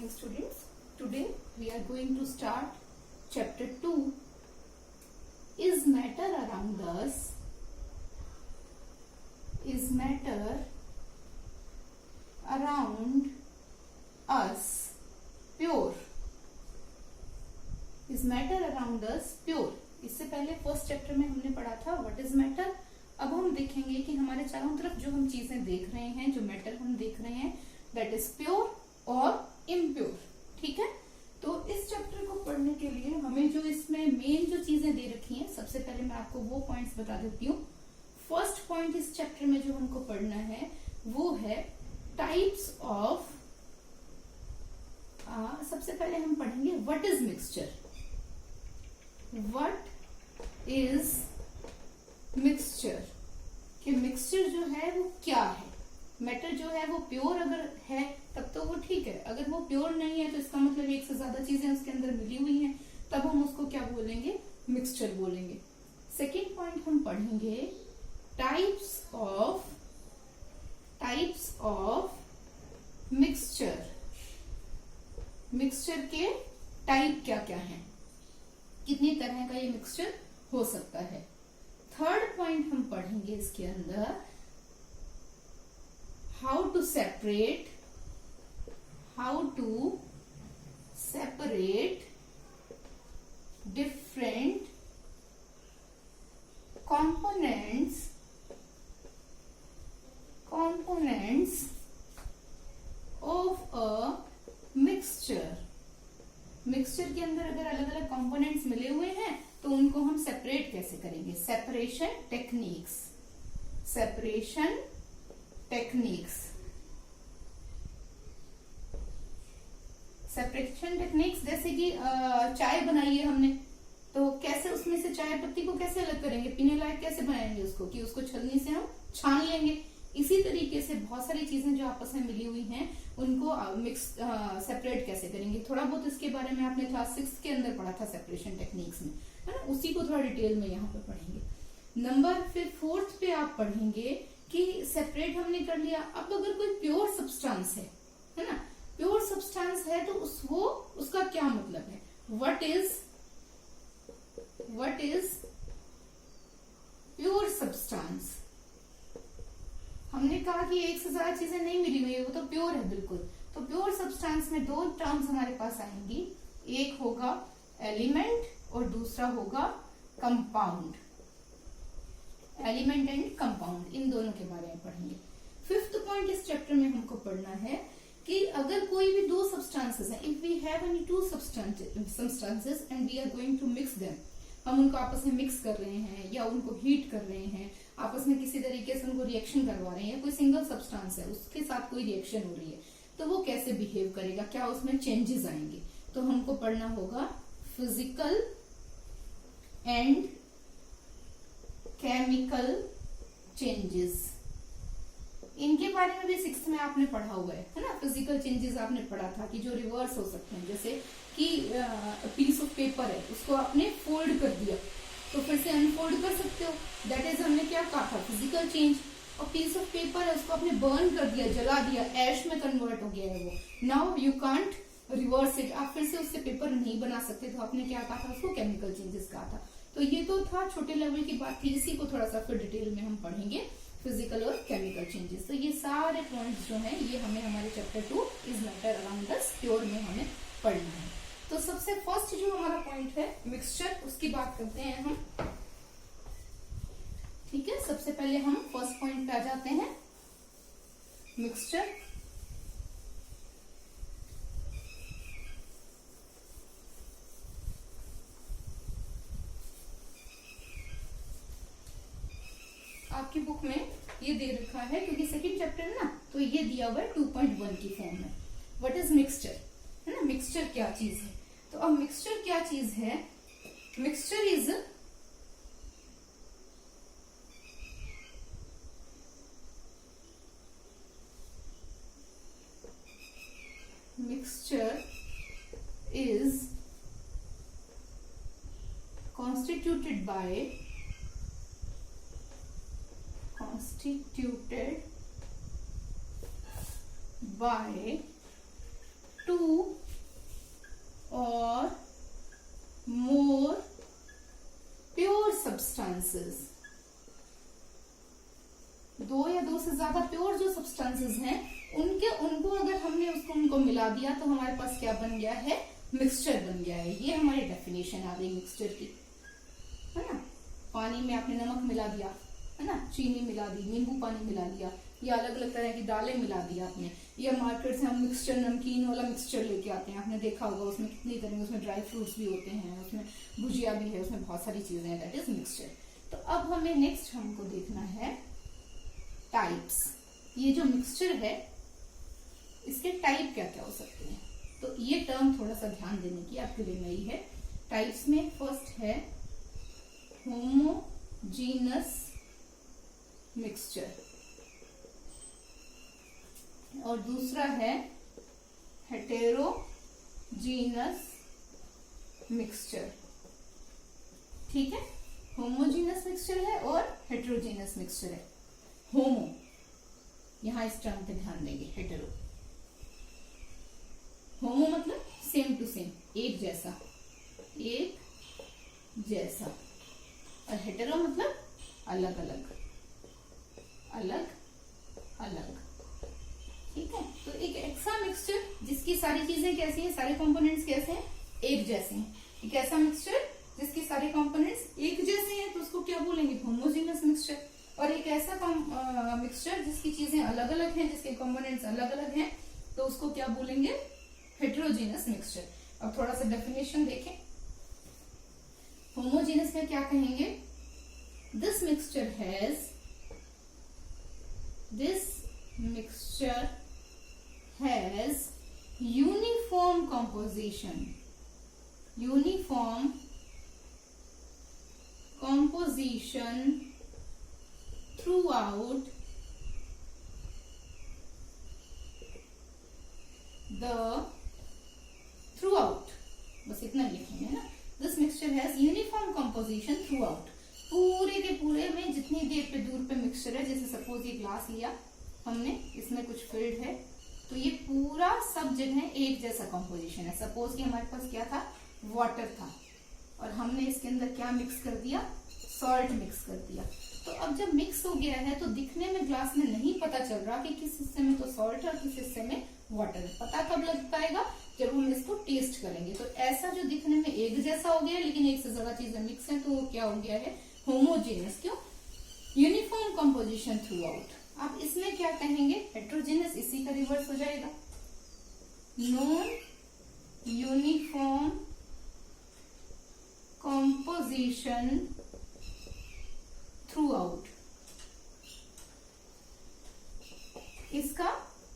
morning students. Today we are going to start chapter 2. Is matter around us pure? Is matter around us pure? इससे पहले first chapter में हमने पढ़ा था what is matter. अब हम देखेंगे कि हमारे चारों तरफ जो हम चीजें देख रहे हैं, जो मैटर हम देख रहे हैं, दैट इज प्योर और इम्प्योर. ठीक है, तो इस चैप्टर को पढ़ने के लिए हमें जो इसमें मेन जो चीजें दे रखी हैं, सबसे पहले मैं आपको वो पॉइंट्स बता देती हूँ. फर्स्ट पॉइंट इस चैप्टर में जो हमको पढ़ना है वो है टाइप्स ऑफ. सबसे पहले हम पढ़ेंगे what is mixture. What is mixture, कि मिक्सचर जो है वो क्या है. मैटर जो है वो प्योर अगर है तब तो वो ठीक है, अगर वो प्योर नहीं है तो इसका मतलब एक से ज्यादा चीजें उसके अंदर मिली हुई हैं, तब हम उसको क्या बोलेंगे, मिक्सचर बोलेंगे. सेकेंड पॉइंट हम पढ़ेंगे टाइप्स ऑफ मिक्सचर. मिक्सचर के टाइप क्या क्या हैं, कितनी तरह का ये मिक्सचर हो सकता है. थर्ड पॉइंट हम पढ़ेंगे इसके अंदर how to separate different components of a mixture. Mixture के अंदर अगर अलग अलग कंपोनेंट्स मिले हुए हैं तो उनको हम सेपरेट कैसे करेंगे. सेपरेशन टेक्निक्स जैसे कि चाय बनाई है हमने, तो कैसे उसमें से चाय पत्ती को कैसे अलग करेंगे, पीने लायक कैसे बनाएंगे उसको, कि उसको छलनी से हम छान लेंगे. इसी तरीके से बहुत सारी चीजें जो आपस में मिली हुई हैं उनको सेपरेट कैसे करेंगे. थोड़ा बहुत इसके बारे में आपने क्लास 6 के अंदर पढ़ा था सेपरेशन टेक्निक्स में, है ना. उसी को थोड़ा डिटेल में यहाँ पे पढ़ेंगे. फिर फोर्थ पे आप पढ़ेंगे कि सेपरेट हमने कर लिया. अब अगर कोई प्योर सब्सटेंस है ना, प्योर सब्सटेंस है तो उसका क्या मतलब है. What is pure substance. हमने कहा कि एक से ज्यादा चीजें नहीं मिली हुई है, वो तो प्योर है बिल्कुल. तो प्योर सब्सटेंस में दो टर्म्स हमारे पास आएंगी, एक होगा एलिमेंट और दूसरा होगा कंपाउंड. एलिमेंट एंड कंपाउंड, इन दोनों के बारे में पढ़ेंगे. फिफ्थ पॉइंट इस चैप्टर में हमको पढ़ना है कि अगर कोई भी दो सब्सटेंसेस है, if we have any two substances and we are going to mix them, हम उनको आपस में मिक्स कर रहे हैं या उनको हीट कर रहे हैं, आपस में किसी तरीके से उनको रिएक्शन करवा रहे हैं, कोई सिंगल सब्सटेंस है उसके साथ कोई रिएक्शन हो रही है, तो वो कैसे बिहेव करेगा, क्या उसमें चेंजेस आएंगे. तो हमको पढ़ना होगा फिजिकल एंड केमिकल चेंजेस. इनके बारे में भी 6th में आपने पढ़ा हुआ है ना. फिजिकल चेंजेस आपने पढ़ा था कि जो रिवर्स हो सकते हैं, जैसे कि पीस ऑफ पेपर है उसको आपने फोल्ड कर दिया तो फिर से अनफोल्ड कर सकते हो, दैट इज हमने क्या कहा था, फिजिकल चेंज. और पीस ऑफ पेपर है उसको आपने बर्न कर दिया, जला दिया, ऐश में कन्वर्ट हो गया है वो. Now you can't reverse it, आप फिर से उससे पेपर नहीं बना सकते, तो आपने क्या कहा था, उसको केमिकल चेंजेस कहा था. तो ये तो था छोटे लेवल की बात थी, इसी को थोड़ा सा फिर डिटेल में हम पढ़ेंगे, फिजिकल और केमिकल चेंजेस. तो ये सारे पॉइंट्स जो हैं ये हमें हमारे chapter 2 is matter around us pure में हमें पढ़ना है. तो सबसे फर्स्ट जो हमारा पॉइंट है मिक्सचर, उसकी बात करते हैं हम. ठीक है, सबसे पहले हम फर्स्ट पॉइंट पे आ जाते हैं, मिक्सचर. आपकी बुक में ये दे रखा है क्योंकि सेकंड चैप्टर है ना, तो ये दिया हुआ है 2.1 की फॉर्म में. व्हाट इज मिक्सचर, है ना. मिक्सचर क्या चीज है, तो अब मिक्सचर क्या चीज है. Mixture is constituted by 2 or more pure substances, 2 या 2 से ज्यादा प्योर जो सब्सटेंसेस हैं उनको अगर हमने उनको मिला दिया तो हमारे पास क्या बन गया है, मिक्सचर बन गया है। ये हमारी डेफिनेशन आ गई मिक्सचर की, है ना। पानी में आपने नमक मिला दिया, है ना, चीनी मिला दी, नींबू पानी मिला दिया, या अलग अलग तरह की दालें मिला दी आपने, या मार्केट से हम मिक्सचर नमकीन वाला मिक्सचर लेके आते हैं, आपने देखा होगा उसमें कितनी तरह, उसमें ड्राई फ्रूट्स भी होते हैं, उसमें भुजिया भी है, उसमें बहुत सारी चीजें हैं, दैट इज मिक्सचर। तो अब हमें नेक्स्ट हमको देखना है टाइप्स। ये जो मिक्सचर है इसके टाइप क्या क्या हो सकते हैं, तो ये टर्म थोड़ा सा ध्यान देने की आपके लिए नई है। टाइप्स में फर्स्ट है होमोजीनस मिक्सचर और दूसरा है हेटेरोजीनस मिक्सचर। ठीक है, होमोजीनस मिक्सचर है और हेटेरोजीनस मिक्सचर है। होमो, यहां इस टर्म पे ध्यान देंगे, हेटेरो, होमो मतलब सेम टू सेम, एक जैसा, एक जैसा, और हेटेरो मतलब अलग अलग, अलग अलग। ठीक है, तो एक ऐसा मिक्सचर जिसकी सारी चीजें कैसी हैं, सारे कंपोनेंट्स कैसे हैं, एक जैसे हैं। एक ऐसा मिक्सचर जिसके सारे कंपोनेंट्स एक जैसे हैं तो उसको क्या बोलेंगे, होमोजीनस मिक्सचर। और एक ऐसा मिक्सचर जिसकी चीजें अलग अलग हैं, जिसके कंपोनेंट्स अलग अलग हैं, तो उसको क्या बोलेंगे, हेटेरोजीनस मिक्सचर। अब थोड़ा सा डेफिनेशन देखें। होमोजीनस में क्या कहेंगे, this mixture has uniform composition throughout बस इतना लिखेंगे ना, this mixture has uniform composition through out, पूरे के पूरे में जितनी देर पे दूर पे मिक्सचर है, जैसे सपोज ये ग्लास लिया हमने, इसमें कुछ फिल्ड है, तो ये पूरा सब जगह एक जैसा कंपोजिशन है। सपोज कि हमारे पास क्या था, वाटर था, और हमने इसके अंदर क्या मिक्स कर दिया, सॉल्ट मिक्स कर दिया। तो अब जब मिक्स हो गया है तो दिखने में ग्लास में नहीं पता चल रहा कि किस हिस्से में तो सॉल्ट है और किस हिस्से में वाटर है। पता कब लग पाएगा, जब हम इसको टेस्ट करेंगे। तो ऐसा जो दिखने में एक जैसा हो गया लेकिन एक से ज्यादा चीजें मिक्स हैं, तो वो क्या हो गया है, होमोजेनस। क्यों, यूनिफॉर्म कंपोजिशन थ्रू आउट। आप इसमें क्या कहेंगे, हेटेरोजेनस, इसी का रिवर्स हो जाएगा, non uniform composition through out. इसका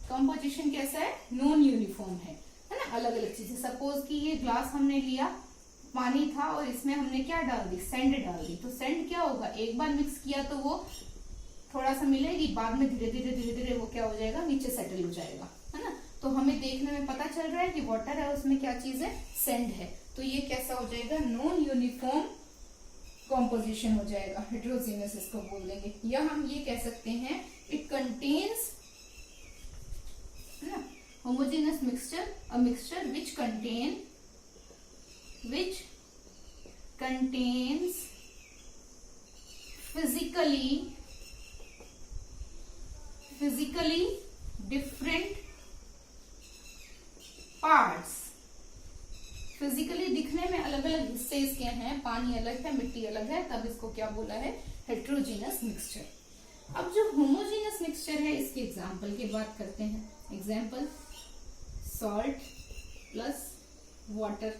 कंपोजिशन कैसा है, नॉन यूनिफॉर्म है ना, अलग अलग चीजें। सपोज कि ये ग्लास हमने लिया, पानी था और इसमें हमने क्या डाल दी, सैंड डाल दी। तो सैंड क्या होगा, एक बार मिक्स किया तो वो थोड़ा सा मिलेगी, बाद में धीरे धीरे वो क्या हो जाएगा, नीचे सेटल हो जाएगा, है ना। तो हमें देखने में पता चल रहा है कि वाटर है, उसमें क्या चीज है, सैंड है। तो ये कैसा हो जाएगा, नॉन यूनिफॉर्म कॉम्पोजिशन हो जाएगा, हेटेरोजीनस इसको बोल देंगे। या हम ये कह सकते हैं, इट कंटेन्स, है ना, homogeneous mixture, a mixture which contains physically different parts। Physically दिखने में अलग अलग हिस्से इसके हैं, पानी अलग है, मिट्टी अलग है, तब इसको क्या बोला है, हेटेरोजीनस मिक्सचर। अब जो होमोजीनस मिक्सचर है, इसके एग्जाम्पल की बात करते हैं। Example, salt plus water,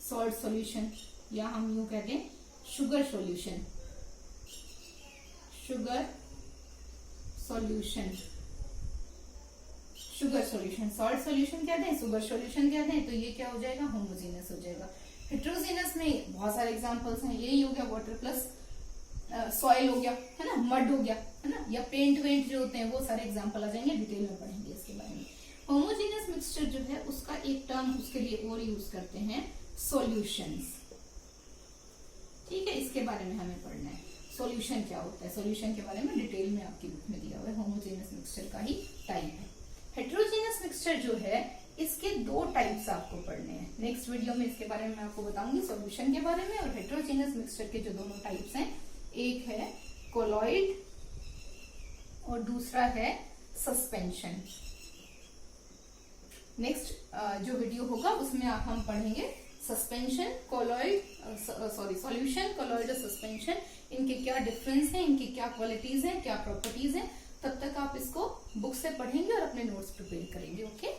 salt solution, या हम यूं कहते हैं sugar solution, sugar solution, salt solution कहते हैं, शुगर सॉल्यूशन कहते हैं। तो ये क्या हो जाएगा, होमोजीनस हो जाएगा। हेटेरोजीनस में बहुत सारे एग्जांपल्स हैं, यही हो गया, वाटर प्लस सॉइल हो गया, है ना, मड हो गया, है ना, या पेंट वेंट जो होते हैं, वो सारे एग्जांपल आ जाएंगे, डिटेल में पढ़ेंगे इसके बारे में। होमोजीनस मिक्सचर जो है उसका एक टर्म उसके लिए और यूज करते हैं, सॉल्यूशंस। ठीक है, इसके बारे में हमें पढ़ना है, सॉल्यूशन क्या होता है। सॉल्यूशन के बारे में डिटेल में आपकी बुक में दिया हुआ है, होमोजीनस मिक्सचर का ही टाइप है। हेटेरोजीनस मिक्सचर जो है इसके दो टाइप्स आपको पढ़ने हैं। नेक्स्ट वीडियो में इसके बारे में मैं आपको बताऊंगी, सॉल्यूशन के बारे में और हेटेरोजेनस मिक्सचर के जो दोनों टाइप्स हैं, एक है कोलॉइड और दूसरा है सस्पेंशन। नेक्स्ट जो वीडियो होगा उसमें हम पढ़ेंगे सस्पेंशन, कोलॉइड, सॉल्यूशन, कोलॉइड और सस्पेंशन, इनके क्या डिफरेंस हैं, इनकी क्या क्वालिटीज हैं, क्या प्रॉपर्टीज हैं। तब तक आप इसको बुक से पढ़ेंगे और अपने नोट्स प्रिपेयर करेंगे। ओके।